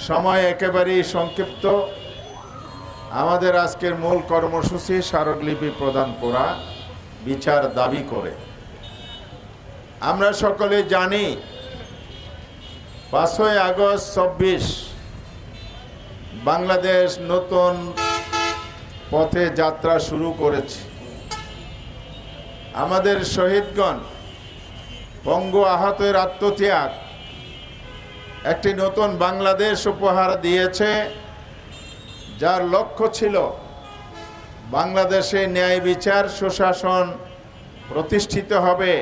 সময় একেবারেই সংক্ষিপ্ত। আমাদের আজকের মূল কর্মসূচি স্মারকলিপি প্রদান করা, বিচার দাবি করে। আমরা সকলে জানি 5ই আগস্ট 24 বাংলাদেশ নতুন পথে যাত্রা শুরু করেছে। আমাদের শহীদগণ, পঙ্গু আহতের আত্মত্যাগ একটি নতুন বাংলাদেশ উপহার দিয়েছে, যার লক্ষ্য ছিল বাংলাদেশে ন্যায় বিচার সুশাসন প্রতিষ্ঠিত হবে,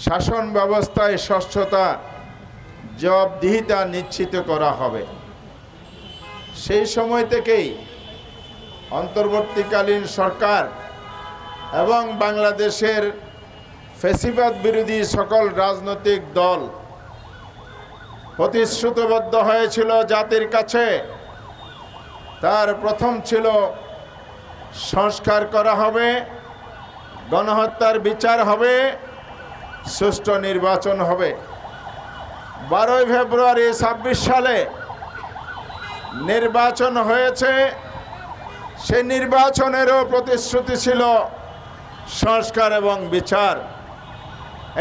শাসন ব্যবস্থায় স্বচ্ছতা জবাবদিহিতা নিশ্চিত করা হবে। সেই সময় থেকেই অন্তর্বর্তীকালীন সরকার এবং বাংলাদেশের ফ্যাসিবাদ বিরোধী সকল রাজনৈতিক দল প্রতিশ্রুতিবদ্ধ হয়েছিল জাতির কাছে। তার প্রথম ছিল সংস্কার করা হবে, গণহত্যার বিচার হবে, সুষ্ঠু নির্বাচন হবে। 12ই ফেব্রুয়ারি 26 সালে নির্বাচন হয়েছে। সেই নির্বাচনেরও প্রতিশ্রুতি ছিল সংস্কার এবং বিচার।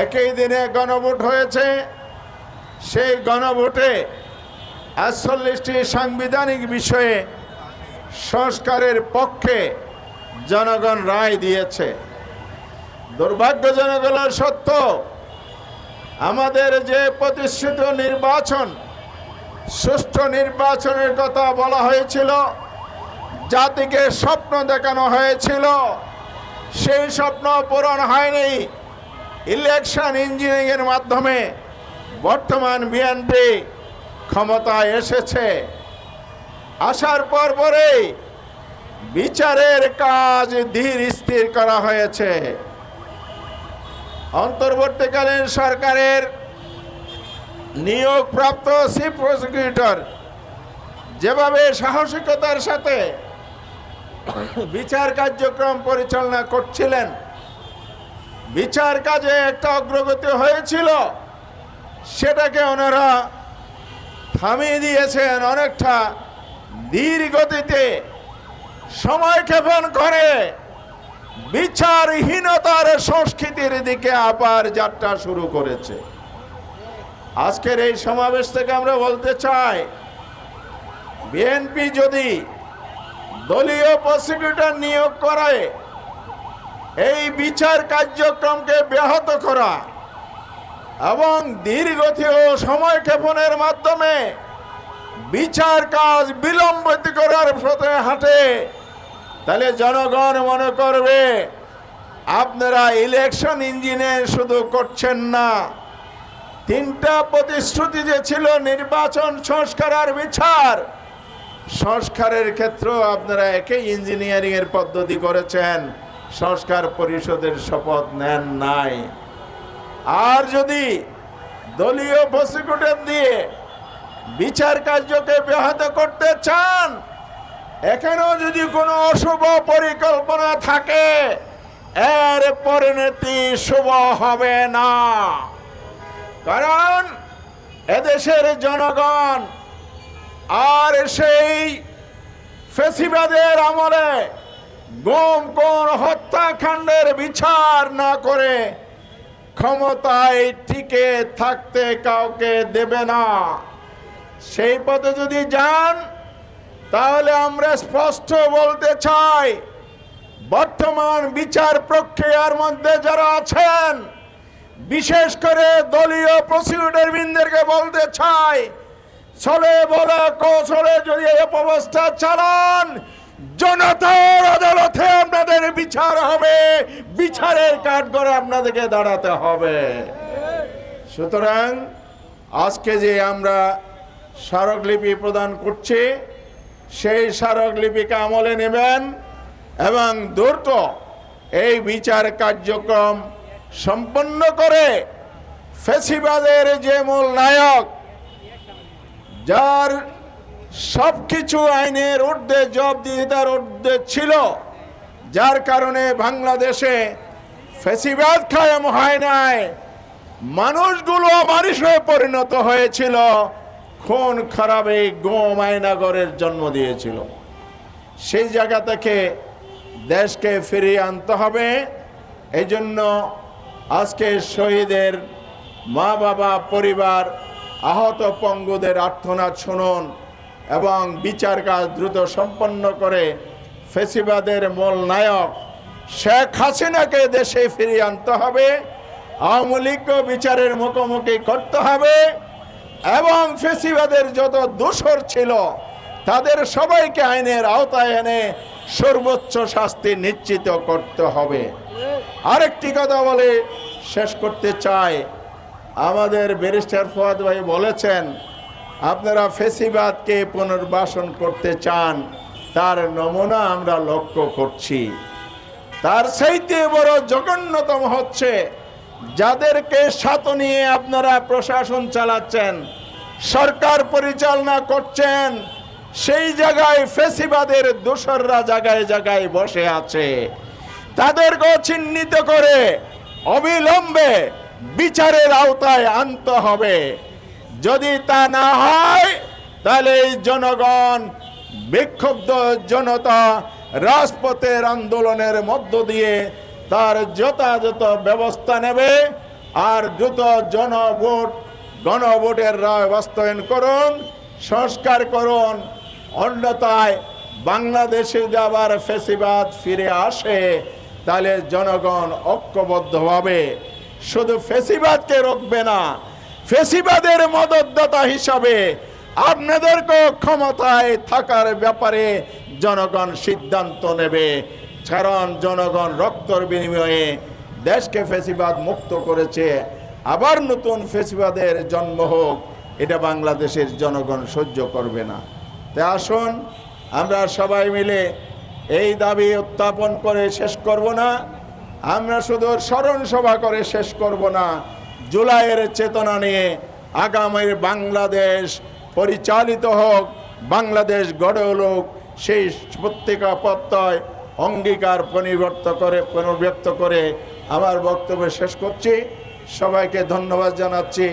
একই দিনে গণভোট হয়েছে। সেই গণভোটে 48টি সাংবিধানিক বিষয়ে সংস্কারের পক্ষে জনগণ রায় দিয়েছে। দুর্ভাগ্যজনক হলো সত্য, আমাদের যে প্রতিষ্ঠিত নির্বাচন, সুষ্ঠু নির্বাচনের কথা বলা হয়েছিল, জাতিকে স্বপ্ন দেখানো হয়েছিল, সেই স্বপ্ন পূরণ হয়নি। ইলেকশন ইঞ্জিনিয়ারিংয়ের মাধ্যমে বর্তমান বিএনপি ক্ষমতায় এসেছে। আসার পরেই বিচারের কাজ ধীর স্থির করা হয়েছে। অন্তর্বর্তীকালীন সরকারের নিয়োগপ্রাপ্ত চিফ প্রসিকিউটর যেভাবে সাহসিকতার সাথে বিচার কার্যক্রম পরিচালনা করছিলেন, বিচার কাজে একটা অগ্রগতি হয়েছিল, সেটাকে ওনারা থামিয়ে দিয়েছেন। অনেকটা ধীর গতিতে সময় ক্ষেপণ করে বিচারহীনতার সংস্কৃতির দিকে আবার যাত্রা শুরু করেছে। আজকের এই সমাবেশ থেকে আমরা বলতে চাই, বিএনপি যদি দলীয় প্রসিকিউটর নিয়োগ করে এই বিচার কার্যক্রমকে ব্যাহত করা এবং ধীরগতি ও সময় ক্ষেপণের মাধ্যমে বিচার কাজ বিলম্বিত করার পথে হাঁটে, তাহলে জনগণ মনে করবে আপনারা ইলেকশন ইঞ্জিনিয়ার শুধু করছেন না, 3টা প্রতিশ্রুতি যে ছিল নির্বাচন, সংস্কার আর বিচার, সংস্কারের ক্ষেত্রেও আপনারা একই ইঞ্জিনিয়ারিং এর পদ্ধতি করেছেন, সংস্কার পরিষদের শপথ নেন নাই। আর যদি দলীয় প্রসিকিউটর দিয়ে বিচার কার্যকে ব্যাহত করতে চান, এখানেও যদি কোনো অশুভ পরিকল্পনা থাকে, এর পরিণতি শুভ হবে না। কারণ এদেশের জনগণ আর সেই ফ্যাসিবাদের আমলে গুম খুন হত্যাকাণ্ডের বিচার না করে ক্ষমতায় টিকে থাকতে কাউকে দেবে না। সেই পথে যদি যান, তাহলে আমরা স্পষ্ট বলতে চাই, বর্তমান বিচার প্রক্রিয়ার মধ্যে যারা আছেন, বিশেষ করে দলীয় প্রসিকিউটর বৃন্দকে বলতে চাই, ছলে বলে কৌশলে যদি এই অবস্থা চালান, জনতার আদালতে আপনাদের বিচার হবে, বিচারের কাঠগড়ে আপনাদেরকে দাঁড়াতে হবে। সুতরাং আজকে যে আমরা স্মারকলিপি প্রদান করছি, সেই স্মারকলিপিকে আমলে নেবেন এবং দ্রুত এই বিচার কার্যক্রম সম্পন্ন করে ফ্যাসিবাদের যে মূল নায়ক, যার সবকিছু আইনের ঊর্ধ্বে, জবাবদিহিতার ঊর্ধ্বে ছিল, যার কারণে বাংলাদেশে ফ্যাসিবাদ কায়েম হয় নাই, মানুষগুলো মানুষ হয়ে পরিণত হয়েছিল, খুন খারাপে গুম আয়নাগরের জন্ম দিয়েছিল। সেই জায়গা থেকে দেশকে ফিরিয়ে আনতে হবে। এই জন্য আজকে শহীদের মা বাবা, পরিবার, আহত পঙ্গুদের আর্তনাদ শুনুন এবং বিচার কাজ দ্রুত সম্পন্ন করে ফ্যাসিবাদের মূল নায়ক শেখ হাসিনাকে দেশে ফিরিয়ে আনতে হবে। আওয়ামী লীগকে বিচারের মুখোমুখি করতে হবে এবং ফ্যাসিবাদের যত দোষর ছিল তাদের সবাইকে আইনের আওতায় এনে সর্বোচ্চ শাস্তি নিশ্চিত করতে হবে। আরেকটি কথা বলে শেষ করতে চাই, আমাদের ব্যারিস্টার ফুয়াদ ভাই বলেছেন আপনারা ফ্যাসিবাদকে পুনর্বাসন করতে চান, তার নমুনা আমরা লক্ষ্য করছি। তার চাইতে বড় জঘন্যতম হচ্ছে যাদেরকে সাথে নিয়ে আপনারা প্রশাসন চালাচ্ছেন, সরকার পরিচালনা করছেন, সেই জায়গায় ফ্যাসিবাদের দোসররা জায়গায় জায়গায় বসে আছে। তাদেরকে চিহ্নিত করে অবিলম্বে বিচারের আওতায় আনতে হবে। যদি তা না হয় তাহলে এই জনগণ, বিক্ষুব্ধ জনতা রাজপথের আন্দোলনের মধ্য দিয়ে তার যথাযথ ব্যবস্থা নেবে। আর দ্রুত গণভোটের রায় বাস্তবায়ন করুন, সংস্কার করুন। অন্যথায় বাংলাদেশে যে আবার ফ্যাসিবাদ ফিরে আসে তাহলে জনগণ ঐক্যবদ্ধভাবে শুধু ফ্যাসিবাদকে রোকবে না, ফ্যাসিবাদের মদতদাতা হিসাবে আপনাদেরকে ক্ষমতায় থাকার ব্যাপারে জনগণ সিদ্ধান্ত নেবে। কারণ জনগণ রক্তের বিনিময়ে দেশকে ফ্যাসিবাদ মুক্ত করেছে। আবার নতুন ফ্যাসিবাদের জন্ম হোক, এটা বাংলাদেশের জনগণ সহ্য করবে না। তাই আসুন আমরা সবাই মিলে এই দাবি উত্থাপন করে শেষ করব না, আমরা শুধু স্মরণ সভা করে শেষ করব না। জুলাইয়ের চেতনা নিয়ে আগামীর বাংলাদেশ পরিচালিত হোক, বাংলাদেশ গড়ে উঠুক, সেই প্রত্যেকা প্রত্যয় অঙ্গীকার পুনর্ব্যক্ত করে আমার বক্তব্য শেষ করছি। সবাইকে ধন্যবাদ জানাচ্ছি।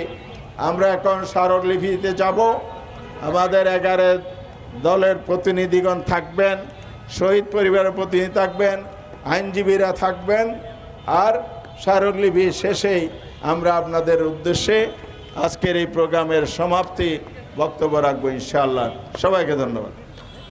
আমরা এখন স্মারকলিপিতে যাব। আমাদের 11 দলের প্রতিনিধিগণ থাকবেন, শহীদ পরিবারের প্রতিনিধি থাকবেন, আইনজীবীরা থাকবেন। আর স্মারকলিপি শেষেই আমরা আপনাদের উদ্দেশ্যে আজকের এই প্রোগ্রামের সমাপ্তি বক্তব্য রাখবো ইনশাআল্লাহ। সবাইকে ধন্যবাদ।